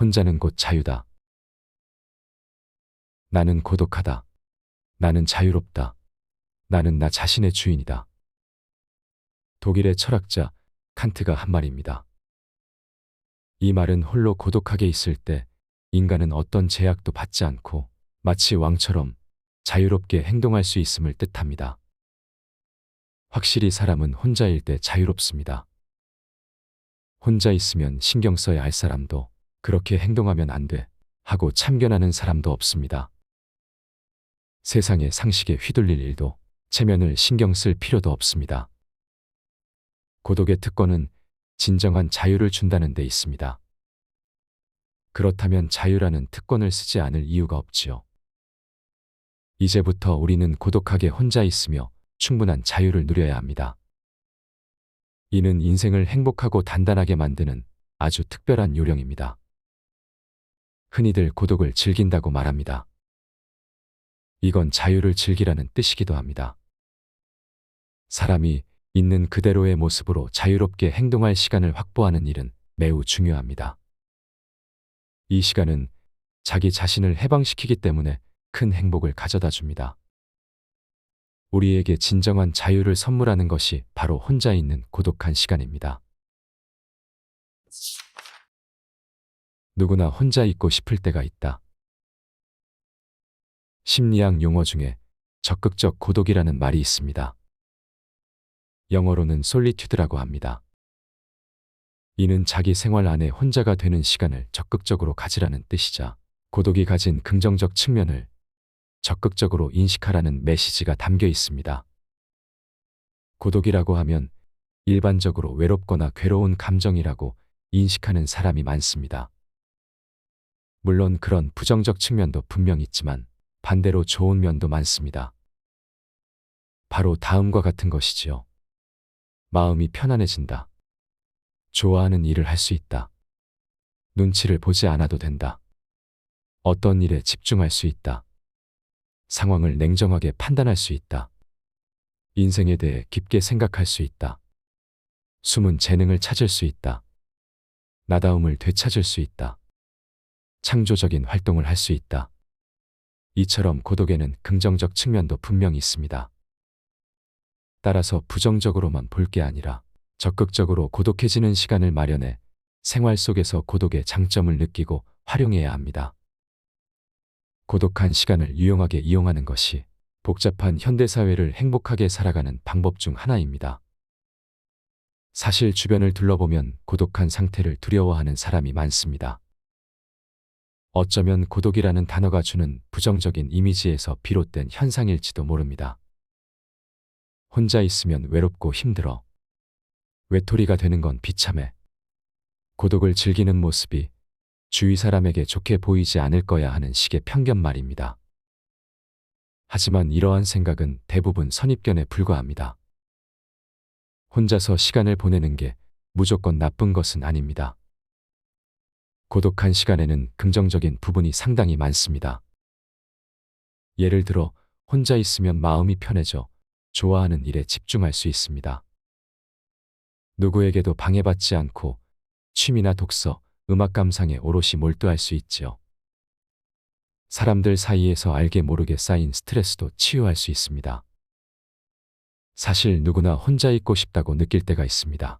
혼자는 곧 자유다. 나는 고독하다. 나는 자유롭다. 나는 나 자신의 주인이다. 독일의 철학자 칸트가 한 말입니다. 이 말은 홀로 고독하게 있을 때 인간은 어떤 제약도 받지 않고 마치 왕처럼 자유롭게 행동할 수 있음을 뜻합니다. 확실히 사람은 혼자일 때 자유롭습니다. 혼자 있으면 신경 써야 할 사람도 그렇게 행동하면 안 돼 하고 참견하는 사람도 없습니다. 세상의 상식에 휘둘릴 일도 체면을 신경 쓸 필요도 없습니다. 고독의 특권은 진정한 자유를 준다는 데 있습니다. 그렇다면 자유라는 특권을 쓰지 않을 이유가 없지요. 이제부터 우리는 고독하게 혼자 있으며 충분한 자유를 누려야 합니다. 이는 인생을 행복하고 단단하게 만드는 아주 특별한 요령입니다. 흔히들 고독을 즐긴다고 말합니다. 이건 자유를 즐기라는 뜻이기도 합니다. 사람이 있는 그대로의 모습으로 자유롭게 행동할 시간을 확보하는 일은 매우 중요합니다. 이 시간은 자기 자신을 해방시키기 때문에 큰 행복을 가져다 줍니다. 우리에게 진정한 자유를 선물하는 것이 바로 혼자 있는 고독한 시간입니다. 누구나 혼자 있고 싶을 때가 있다. 심리학 용어 중에 적극적 고독이라는 말이 있습니다. 영어로는 솔리튜드라고 합니다. 이는 자기 생활 안에 혼자가 되는 시간을 적극적으로 가지라는 뜻이자 고독이 가진 긍정적 측면을 적극적으로 인식하라는 메시지가 담겨 있습니다. 고독이라고 하면 일반적으로 외롭거나 괴로운 감정이라고 인식하는 사람이 많습니다. 물론 그런 부정적 측면도 분명 있지만 반대로 좋은 면도 많습니다. 바로 다음과 같은 것이지요. 마음이 편안해진다. 좋아하는 일을 할 수 있다. 눈치를 보지 않아도 된다. 어떤 일에 집중할 수 있다. 상황을 냉정하게 판단할 수 있다. 인생에 대해 깊게 생각할 수 있다. 숨은 재능을 찾을 수 있다. 나다움을 되찾을 수 있다. 창조적인 활동을 할 수 있다. 이처럼 고독에는 긍정적 측면도 분명히 있습니다. 따라서 부정적으로만 볼 게 아니라 적극적으로 고독해지는 시간을 마련해 생활 속에서 고독의 장점을 느끼고 활용해야 합니다. 고독한 시간을 유용하게 이용하는 것이 복잡한 현대사회를 행복하게 살아가는 방법 중 하나입니다. 사실 주변을 둘러보면 고독한 상태를 두려워하는 사람이 많습니다. 어쩌면 고독이라는 단어가 주는 부정적인 이미지에서 비롯된 현상일지도 모릅니다. 혼자 있으면 외롭고 힘들어. 외톨이가 되는 건 비참해. 고독을 즐기는 모습이 주위 사람에게 좋게 보이지 않을 거야 하는 식의 편견 말입니다. 하지만 이러한 생각은 대부분 선입견에 불과합니다. 혼자서 시간을 보내는 게 무조건 나쁜 것은 아닙니다. 고독한 시간에는 긍정적인 부분이 상당히 많습니다. 예를 들어 혼자 있으면 마음이 편해져 좋아하는 일에 집중할 수 있습니다. 누구에게도 방해받지 않고 취미나 독서, 음악 감상에 오롯이 몰두할 수 있지요. 사람들 사이에서 알게 모르게 쌓인 스트레스도 치유할 수 있습니다. 사실 누구나 혼자 있고 싶다고 느낄 때가 있습니다.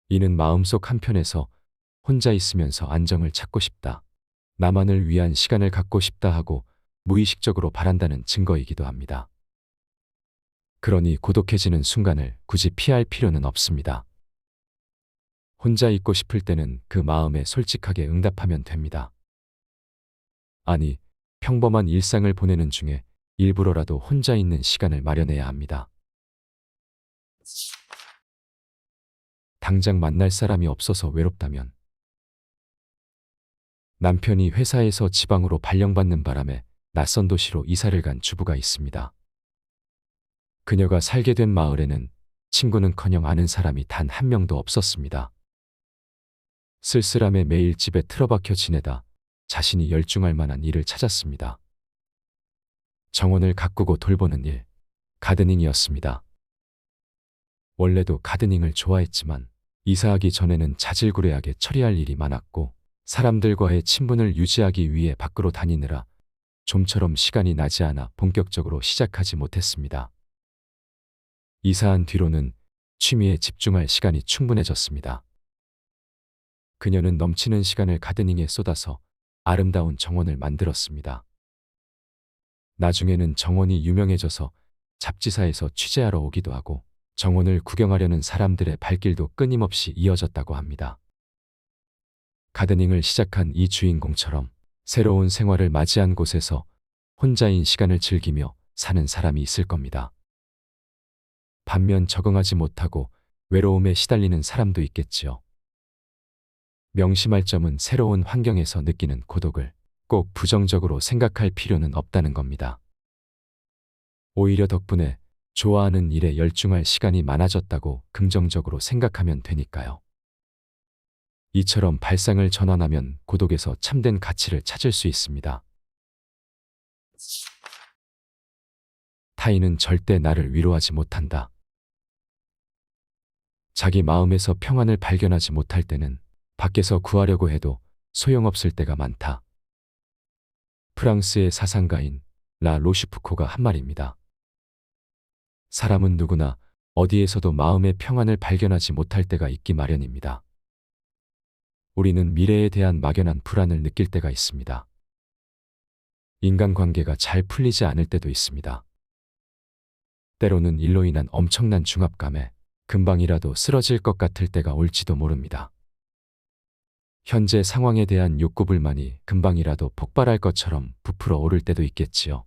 이는 마음속 한편에서 혼자 있으면서 안정을 찾고 싶다, 나만을 위한 시간을 갖고 싶다 하고 무의식적으로 바란다는 증거이기도 합니다. 그러니 고독해지는 순간을 굳이 피할 필요는 없습니다. 혼자 있고 싶을 때는 그 마음에 솔직하게 응답하면 됩니다. 아니, 평범한 일상을 보내는 중에 일부러라도 혼자 있는 시간을 마련해야 합니다. 당장 만날 사람이 없어서 외롭다면, 남편이 회사에서 지방으로 발령받는 바람에 낯선 도시로 이사를 간 주부가 있습니다. 그녀가 살게 된 마을에는 친구는커녕 아는 사람이 단 한 명도 없었습니다. 쓸쓸함에 매일 집에 틀어박혀 지내다 자신이 열중할 만한 일을 찾았습니다. 정원을 가꾸고 돌보는 일, 가드닝이었습니다. 원래도 가드닝을 좋아했지만 이사하기 전에는 자질구레하게 처리할 일이 많았고 사람들과의 친분을 유지하기 위해 밖으로 다니느라 좀처럼 시간이 나지 않아 본격적으로 시작하지 못했습니다. 이사한 뒤로는 취미에 집중할 시간이 충분해졌습니다. 그녀는 넘치는 시간을 가드닝에 쏟아서 아름다운 정원을 만들었습니다. 나중에는 정원이 유명해져서 잡지사에서 취재하러 오기도 하고 정원을 구경하려는 사람들의 발길도 끊임없이 이어졌다고 합니다. 가드닝을 시작한 이 주인공처럼 새로운 생활을 맞이한 곳에서 혼자인 시간을 즐기며 사는 사람이 있을 겁니다. 반면 적응하지 못하고 외로움에 시달리는 사람도 있겠지요. 명심할 점은 새로운 환경에서 느끼는 고독을 꼭 부정적으로 생각할 필요는 없다는 겁니다. 오히려 덕분에 좋아하는 일에 열중할 시간이 많아졌다고 긍정적으로 생각하면 되니까요. 이처럼 발상을 전환하면 고독에서 참된 가치를 찾을 수 있습니다. 타인은 절대 나를 위로하지 못한다. 자기 마음에서 평안을 발견하지 못할 때는 밖에서 구하려고 해도 소용없을 때가 많다. 프랑스의 사상가인 라 로슈푸코가 한 말입니다. 사람은 누구나 어디에서도 마음의 평안을 발견하지 못할 때가 있기 마련입니다. 우리는 미래에 대한 막연한 불안을 느낄 때가 있습니다. 인간관계가 잘 풀리지 않을 때도 있습니다. 때로는 일로 인한 엄청난 중압감에 금방이라도 쓰러질 것 같을 때가 올지도 모릅니다. 현재 상황에 대한 욕구불만이 금방이라도 폭발할 것처럼 부풀어 오를 때도 있겠지요.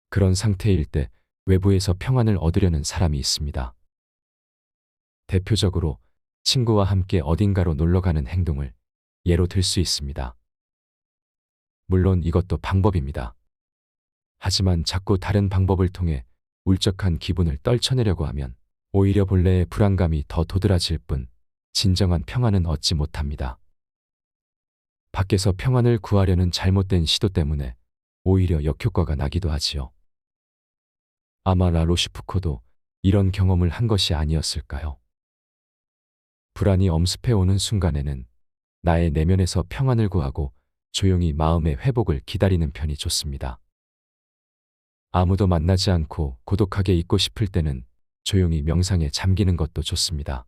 그런 상태일 때 외부에서 평안을 얻으려는 사람이 있습니다. 대표적으로 친구와 함께 어딘가로 놀러가는 행동을 예로 들 수 있습니다. 물론 이것도 방법입니다. 하지만 자꾸 다른 방법을 통해 울적한 기분을 떨쳐내려고 하면 오히려 본래의 불안감이 더 도드라질 뿐 진정한 평안은 얻지 못합니다. 밖에서 평안을 구하려는 잘못된 시도 때문에 오히려 역효과가 나기도 하지요. 아마 라 로슈푸코도 이런 경험을 한 것이 아니었을까요? 불안이 엄습해오는 순간에는 나의 내면에서 평안을 구하고 조용히 마음의 회복을 기다리는 편이 좋습니다. 아무도 만나지 않고 고독하게 있고 싶을 때는 조용히 명상에 잠기는 것도 좋습니다.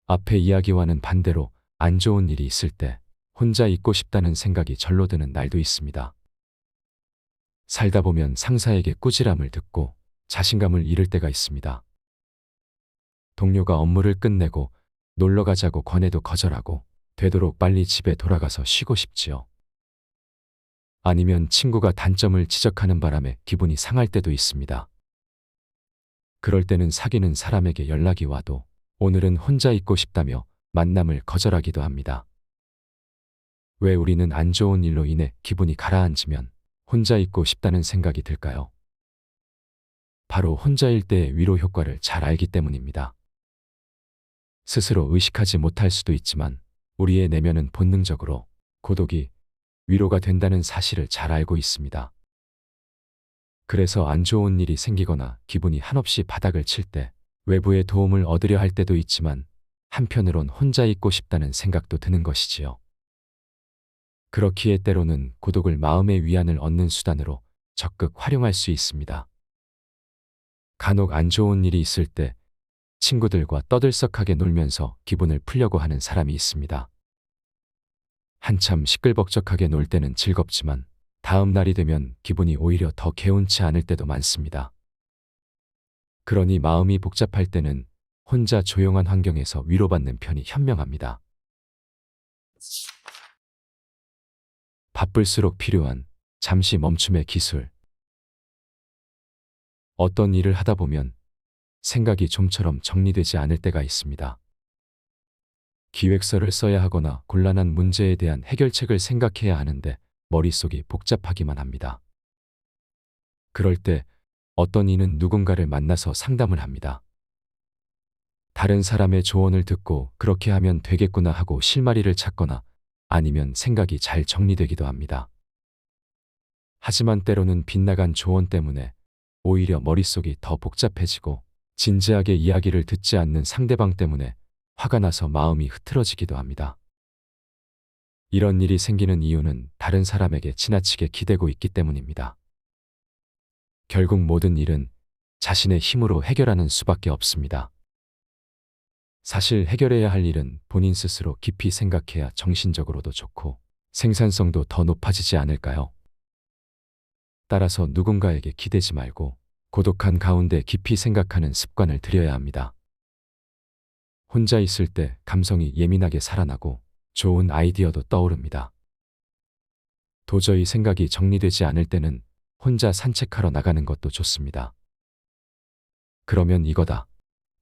앞의 이야기와는 반대로 안 좋은 일이 있을 때 혼자 있고 싶다는 생각이 절로 드는 날도 있습니다. 살다 보면 상사에게 꾸지람을 듣고 자신감을 잃을 때가 있습니다. 동료가 업무를 끝내고 놀러 가자고 권해도 거절하고 되도록 빨리 집에 돌아가서 쉬고 싶지요. 아니면 친구가 단점을 지적하는 바람에 기분이 상할 때도 있습니다. 그럴 때는 사귀는 사람에게 연락이 와도 오늘은 혼자 있고 싶다며 만남을 거절하기도 합니다. 왜 우리는 안 좋은 일로 인해 기분이 가라앉으면 혼자 있고 싶다는 생각이 들까요? 바로 혼자일 때의 위로 효과를 잘 알기 때문입니다. 스스로 의식하지 못할 수도 있지만 우리의 내면은 본능적으로 고독이 위로가 된다는 사실을 잘 알고 있습니다. 그래서 안 좋은 일이 생기거나 기분이 한없이 바닥을 칠 때 외부의 도움을 얻으려 할 때도 있지만 한편으론 혼자 있고 싶다는 생각도 드는 것이지요. 그렇기에 때로는 고독을 마음의 위안을 얻는 수단으로 적극 활용할 수 있습니다. 간혹 안 좋은 일이 있을 때 친구들과 떠들썩하게 놀면서 기분을 풀려고 하는 사람이 있습니다. 한참 시끌벅적하게 놀 때는 즐겁지만 다음 날이 되면 기분이 오히려 더 개운치 않을 때도 많습니다. 그러니 마음이 복잡할 때는 혼자 조용한 환경에서 위로받는 편이 현명합니다. 바쁠수록 필요한 잠시 멈춤의 기술. 어떤 일을 하다 보면 생각이 좀처럼 정리되지 않을 때가 있습니다. 기획서를 써야 하거나 곤란한 문제에 대한 해결책을 생각해야 하는데 머릿속이 복잡하기만 합니다. 그럴 때 어떤 이는 누군가를 만나서 상담을 합니다. 다른 사람의 조언을 듣고 그렇게 하면 되겠구나 하고 실마리를 찾거나 아니면 생각이 잘 정리되기도 합니다. 하지만 때로는 빗나간 조언 때문에 오히려 머릿속이 더 복잡해지고 진지하게 이야기를 듣지 않는 상대방 때문에 화가 나서 마음이 흐트러지기도 합니다. 이런 일이 생기는 이유는 다른 사람에게 지나치게 기대고 있기 때문입니다. 결국 모든 일은 자신의 힘으로 해결하는 수밖에 없습니다. 사실 해결해야 할 일은 본인 스스로 깊이 생각해야 정신적으로도 좋고 생산성도 더 높아지지 않을까요? 따라서 누군가에게 기대지 말고 고독한 가운데 깊이 생각하는 습관을 들여야 합니다. 혼자 있을 때 감성이 예민하게 살아나고 좋은 아이디어도 떠오릅니다. 도저히 생각이 정리되지 않을 때는 혼자 산책하러 나가는 것도 좋습니다. 그러면 이거다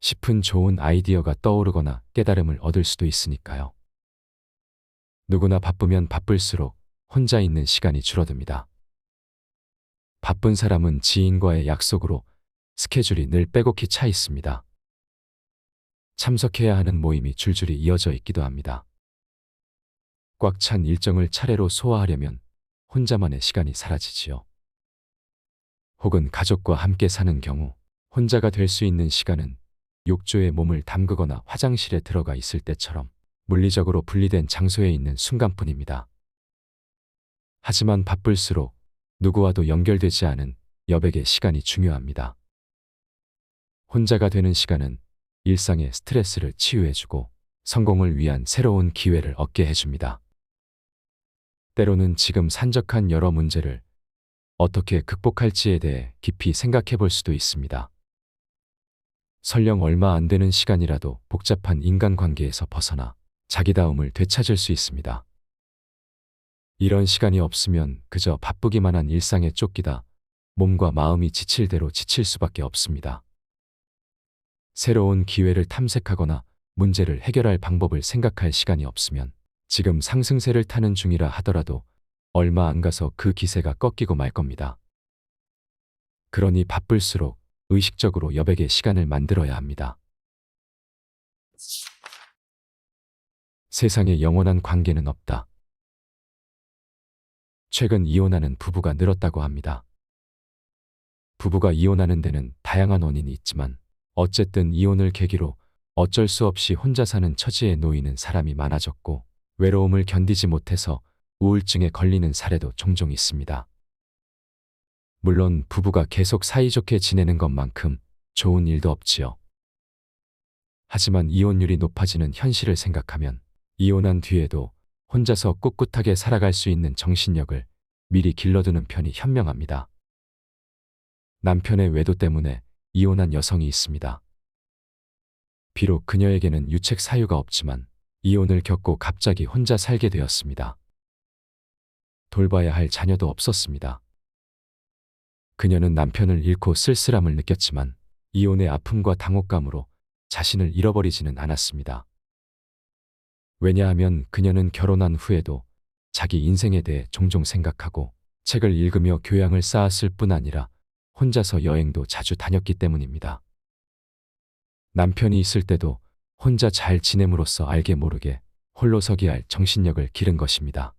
싶은 좋은 아이디어가 떠오르거나 깨달음을 얻을 수도 있으니까요. 누구나 바쁘면 바쁠수록 혼자 있는 시간이 줄어듭니다. 바쁜 사람은 지인과의 약속으로 스케줄이 늘 빼곡히 차 있습니다. 참석해야 하는 모임이 줄줄이 이어져 있기도 합니다. 꽉 찬 일정을 차례로 소화하려면 혼자만의 시간이 사라지지요. 혹은 가족과 함께 사는 경우 혼자가 될 수 있는 시간은 욕조에 몸을 담그거나 화장실에 들어가 있을 때처럼 물리적으로 분리된 장소에 있는 순간뿐입니다. 하지만 바쁠수록 누구와도 연결되지 않은 여백의 시간이 중요합니다. 혼자가 되는 시간은 일상의 스트레스를 치유해주고 성공을 위한 새로운 기회를 얻게 해줍니다. 때로는 지금 산적한 여러 문제를 어떻게 극복할지에 대해 깊이 생각해 볼 수도 있습니다. 설령 얼마 안 되는 시간이라도 복잡한 인간관계에서 벗어나 자기다움을 되찾을 수 있습니다. 이런 시간이 없으면 그저 바쁘기만 한 일상에 쫓기다 몸과 마음이 지칠 대로 지칠 수밖에 없습니다. 새로운 기회를 탐색하거나 문제를 해결할 방법을 생각할 시간이 없으면 지금 상승세를 타는 중이라 하더라도 얼마 안 가서 그 기세가 꺾이고 말 겁니다. 그러니 바쁠수록 의식적으로 여백의 시간을 만들어야 합니다. 세상에 영원한 관계는 없다. 최근 이혼하는 부부가 늘었다고 합니다. 부부가 이혼하는 데는 다양한 원인이 있지만 어쨌든 이혼을 계기로 어쩔 수 없이 혼자 사는 처지에 놓이는 사람이 많아졌고 외로움을 견디지 못해서 우울증에 걸리는 사례도 종종 있습니다. 물론 부부가 계속 사이좋게 지내는 것만큼 좋은 일도 없지요. 하지만 이혼율이 높아지는 현실을 생각하면 이혼한 뒤에도 혼자서 꿋꿋하게 살아갈 수 있는 정신력을 미리 길러두는 편이 현명합니다. 남편의 외도 때문에 이혼한 여성이 있습니다. 비록 그녀에게는 유책 사유가 없지만 이혼을 겪고 갑자기 혼자 살게 되었습니다. 돌봐야 할 자녀도 없었습니다. 그녀는 남편을 잃고 쓸쓸함을 느꼈지만 이혼의 아픔과 당혹감으로 자신을 잃어버리지는 않았습니다. 왜냐하면 그녀는 결혼한 후에도 자기 인생에 대해 종종 생각하고 책을 읽으며 교양을 쌓았을 뿐 아니라 혼자서 여행도 자주 다녔기 때문입니다. 남편이 있을 때도 혼자 잘 지냄으로써 알게 모르게 홀로서기 할 정신력을 기른 것입니다.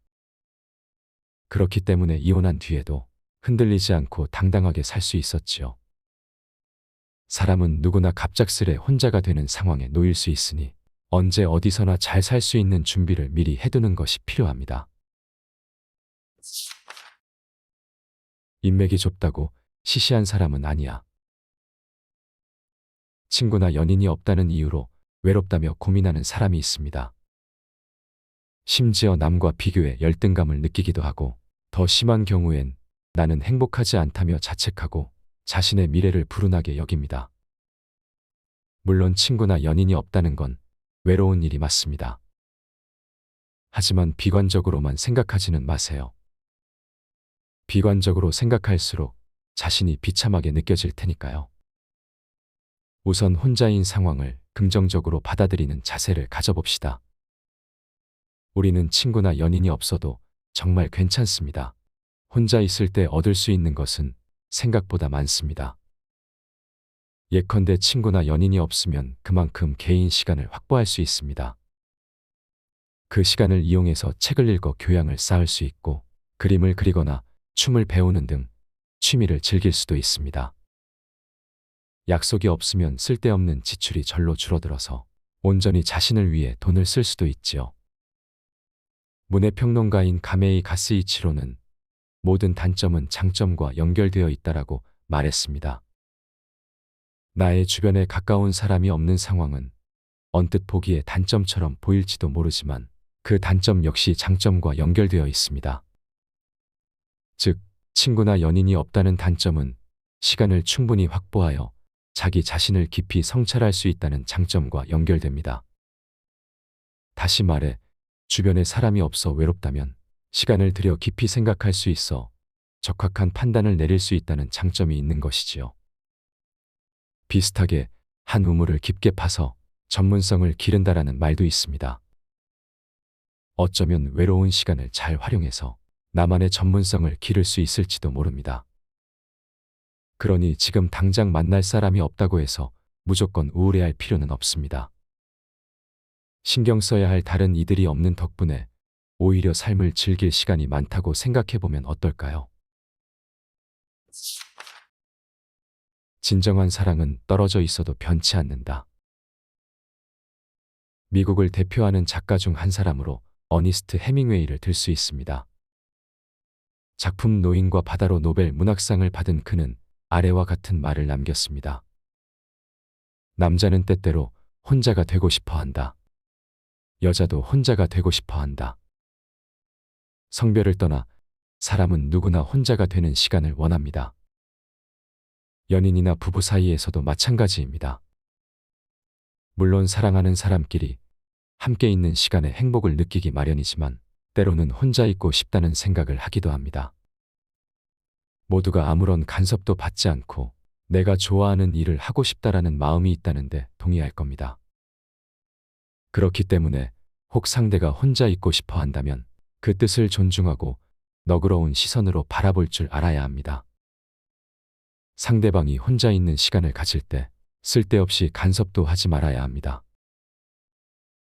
그렇기 때문에 이혼한 뒤에도 흔들리지 않고 당당하게 살 수 있었지요. 사람은 누구나 갑작스레 혼자가 되는 상황에 놓일 수 있으니 언제 어디서나 잘 살 수 있는 준비를 미리 해두는 것이 필요합니다. 인맥이 좁다고 시시한 사람은 아니야. 친구나 연인이 없다는 이유로 외롭다며 고민하는 사람이 있습니다. 심지어 남과 비교해 열등감을 느끼기도 하고 더 심한 경우엔 나는 행복하지 않다며 자책하고 자신의 미래를 불운하게 여깁니다. 물론 친구나 연인이 없다는 건 외로운 일이 맞습니다. 하지만 비관적으로만 생각하지는 마세요. 비관적으로 생각할수록 자신이 비참하게 느껴질 테니까요. 우선 혼자인 상황을 긍정적으로 받아들이는 자세를 가져봅시다. 우리는 친구나 연인이 없어도 정말 괜찮습니다. 혼자 있을 때 얻을 수 있는 것은 생각보다 많습니다. 예컨대 친구나 연인이 없으면 그만큼 개인 시간을 확보할 수 있습니다. 그 시간을 이용해서 책을 읽어 교양을 쌓을 수 있고 그림을 그리거나 춤을 배우는 등 취미를 즐길 수도 있습니다. 약속이 없으면 쓸데없는 지출이 절로 줄어들어서 온전히 자신을 위해 돈을 쓸 수도 있지요. 문해평론가인 가메이 가스이치로는 모든 단점은 장점과 연결되어 있다라고 말했습니다. 나의 주변에 가까운 사람이 없는 상황은 언뜻 보기에 단점처럼 보일지도 모르지만 그 단점 역시 장점과 연결되어 있습니다. 즉, 친구나 연인이 없다는 단점은 시간을 충분히 확보하여 자기 자신을 깊이 성찰할 수 있다는 장점과 연결됩니다. 다시 말해, 주변에 사람이 없어 외롭다면 시간을 들여 깊이 생각할 수 있어 적확한 판단을 내릴 수 있다는 장점이 있는 것이지요. 비슷하게 한 우물을 깊게 파서 전문성을 기른다라는 말도 있습니다. 어쩌면 외로운 시간을 잘 활용해서 나만의 전문성을 기를 수 있을지도 모릅니다. 그러니 지금 당장 만날 사람이 없다고 해서 무조건 우울해할 필요는 없습니다. 신경 써야 할 다른 이들이 없는 덕분에 오히려 삶을 즐길 시간이 많다고 생각해보면 어떨까요? 진정한 사랑은 떨어져 있어도 변치 않는다. 미국을 대표하는 작가 중 한 사람으로 어니스트 해밍웨이를 들 수 있습니다. 작품 노인과 바다로 노벨 문학상을 받은 그는 아래와 같은 말을 남겼습니다. 남자는 때때로 혼자가 되고 싶어 한다. 여자도 혼자가 되고 싶어 한다. 성별을 떠나 사람은 누구나 혼자가 되는 시간을 원합니다. 연인이나 부부 사이에서도 마찬가지입니다. 물론 사랑하는 사람끼리 함께 있는 시간에 행복을 느끼기 마련이지만 때로는 혼자 있고 싶다는 생각을 하기도 합니다. 모두가 아무런 간섭도 받지 않고 내가 좋아하는 일을 하고 싶다라는 마음이 있다는데 동의할 겁니다. 그렇기 때문에 혹 상대가 혼자 있고 싶어 한다면 그 뜻을 존중하고 너그러운 시선으로 바라볼 줄 알아야 합니다. 상대방이 혼자 있는 시간을 가질 때 쓸데없이 간섭도 하지 말아야 합니다.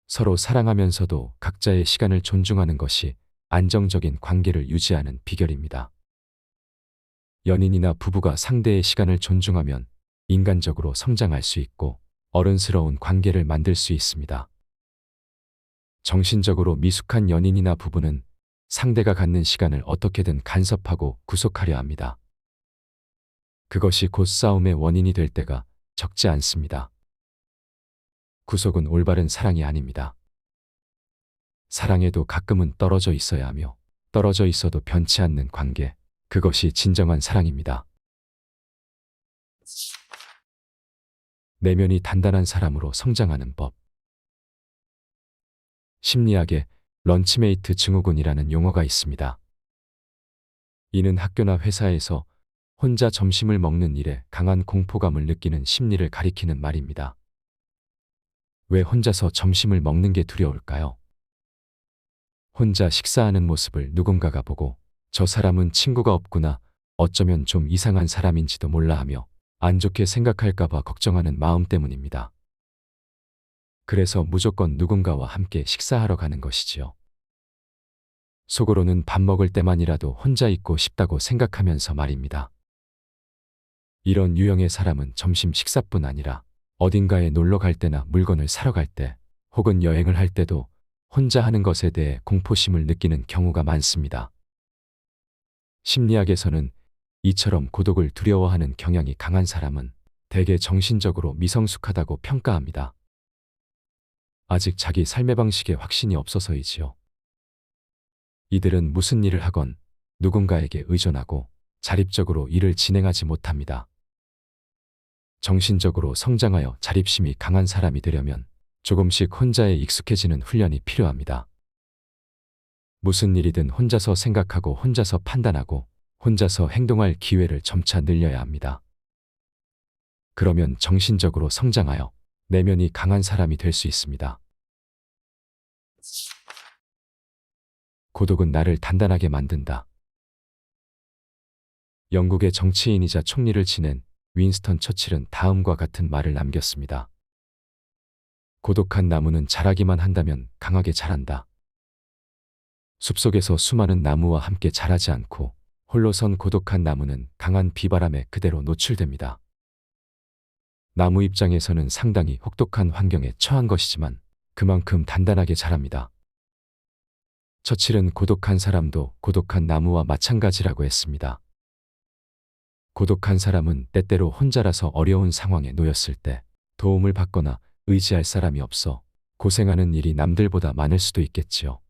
서로 사랑하면서도 각자의 시간을 존중하는 것이 안정적인 관계를 유지하는 비결입니다. 연인이나 부부가 상대의 시간을 존중하면 인간적으로 성장할 수 있고 어른스러운 관계를 만들 수 있습니다. 정신적으로 미숙한 연인이나 부부는 상대가 갖는 시간을 어떻게든 간섭하고 구속하려 합니다. 그것이 곧 싸움의 원인이 될 때가 적지 않습니다. 구속은 올바른 사랑이 아닙니다. 사랑에도 가끔은 떨어져 있어야 하며 떨어져 있어도 변치 않는 관계, 그것이 진정한 사랑입니다. 내면이 단단한 사람으로 성장하는 법. 심리학에 런치메이트 증후군이라는 용어가 있습니다. 이는 학교나 회사에서 혼자 점심을 먹는 일에 강한 공포감을 느끼는 심리를 가리키는 말입니다. 왜 혼자서 점심을 먹는 게 두려울까요? 혼자 식사하는 모습을 누군가가 보고 저 사람은 친구가 없구나, 어쩌면 좀 이상한 사람인지도 몰라 하며 안 좋게 생각할까봐 걱정하는 마음 때문입니다. 그래서 무조건 누군가와 함께 식사하러 가는 것이지요. 속으로는 밥 먹을 때만이라도 혼자 있고 싶다고 생각하면서 말입니다. 이런 유형의 사람은 점심 식사뿐 아니라 어딘가에 놀러 갈 때나 물건을 사러 갈 때 혹은 여행을 할 때도 혼자 하는 것에 대해 공포심을 느끼는 경우가 많습니다. 심리학에서는 이처럼 고독을 두려워하는 경향이 강한 사람은 대개 정신적으로 미성숙하다고 평가합니다. 아직 자기 삶의 방식에 확신이 없어서이지요. 이들은 무슨 일을 하건 누군가에게 의존하고 자립적으로 일을 진행하지 못합니다. 정신적으로 성장하여 자립심이 강한 사람이 되려면 조금씩 혼자에 익숙해지는 훈련이 필요합니다. 무슨 일이든 혼자서 생각하고 혼자서 판단하고 혼자서 행동할 기회를 점차 늘려야 합니다. 그러면 정신적으로 성장하여 내면이 강한 사람이 될 수 있습니다. 고독은 나를 단단하게 만든다. 영국의 정치인이자 총리를 지낸 윈스턴 처칠은 다음과 같은 말을 남겼습니다. 고독한 나무는 자라기만 한다면 강하게 자란다. 숲속에서 수많은 나무와 함께 자라지 않고 홀로 선 고독한 나무는 강한 비바람에 그대로 노출됩니다. 나무 입장에서는 상당히 혹독한 환경에 처한 것이지만 그만큼 단단하게 자랍니다. 처칠은 고독한 사람도 고독한 나무와 마찬가지라고 했습니다. 고독한 사람은 때때로 혼자라서 어려운 상황에 놓였을 때 도움을 받거나 의지할 사람이 없어 고생하는 일이 남들보다 많을 수도 있겠지요.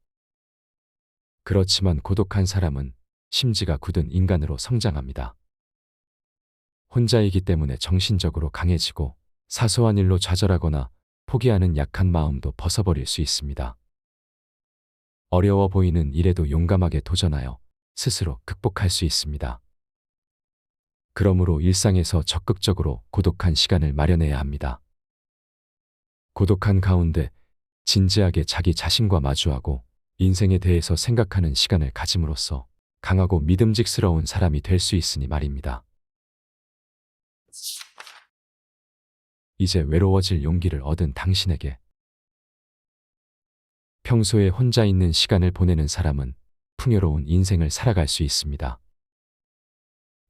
그렇지만 고독한 사람은 심지가 굳은 인간으로 성장합니다. 혼자이기 때문에 정신적으로 강해지고 사소한 일로 좌절하거나 포기하는 약한 마음도 벗어버릴 수 있습니다. 어려워 보이는 일에도 용감하게 도전하여 스스로 극복할 수 있습니다. 그러므로 일상에서 적극적으로 고독한 시간을 마련해야 합니다. 고독한 가운데 진지하게 자기 자신과 마주하고 인생에 대해서 생각하는 시간을 가짐으로써 강하고 믿음직스러운 사람이 될 수 있으니 말입니다. 이제 외로워질 용기를 얻은 당신에게 평소에 혼자 있는 시간을 보내는 사람은 풍요로운 인생을 살아갈 수 있습니다.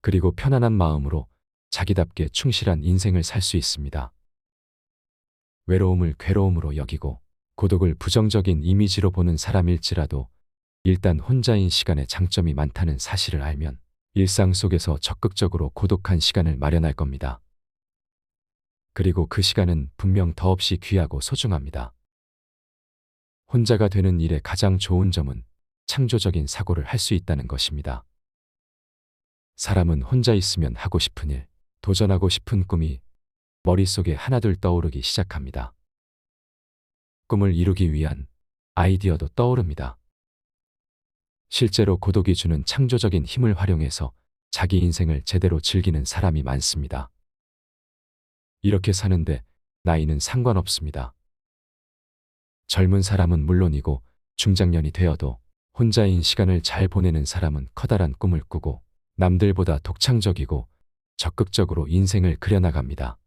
그리고 편안한 마음으로 자기답게 충실한 인생을 살 수 있습니다. 외로움을 괴로움으로 여기고 고독을 부정적인 이미지로 보는 사람일지라도 일단 혼자인 시간에 장점이 많다는 사실을 알면 일상 속에서 적극적으로 고독한 시간을 마련할 겁니다. 그리고 그 시간은 분명 더없이 귀하고 소중합니다. 혼자가 되는 일의 가장 좋은 점은 창조적인 사고를 할 수 있다는 것입니다. 사람은 혼자 있으면 하고 싶은 일, 도전하고 싶은 꿈이 머릿속에 하나둘 떠오르기 시작합니다. 꿈을 이루기 위한 아이디어도 떠오릅니다. 실제로 고독이 주는 창조적인 힘을 활용해서 자기 인생을 제대로 즐기는 사람이 많습니다. 이렇게 사는데 나이는 상관없습니다. 젊은 사람은 물론이고 중장년이 되어도 혼자인 시간을 잘 보내는 사람은 커다란 꿈을 꾸고 남들보다 독창적이고 적극적으로 인생을 그려나갑니다.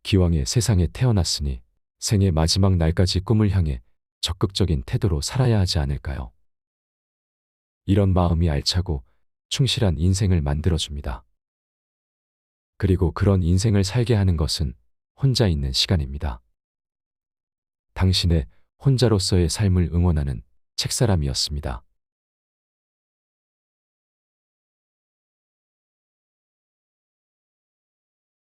기왕에 세상에 태어났으니 생의 마지막 날까지 꿈을 향해 적극적인 태도로 살아야 하지 않을까요? 이런 마음이 알차고 충실한 인생을 만들어줍니다. 그리고 그런 인생을 살게 하는 것은 혼자 있는 시간입니다. 당신의 혼자로서의 삶을 응원하는 책사람이었습니다.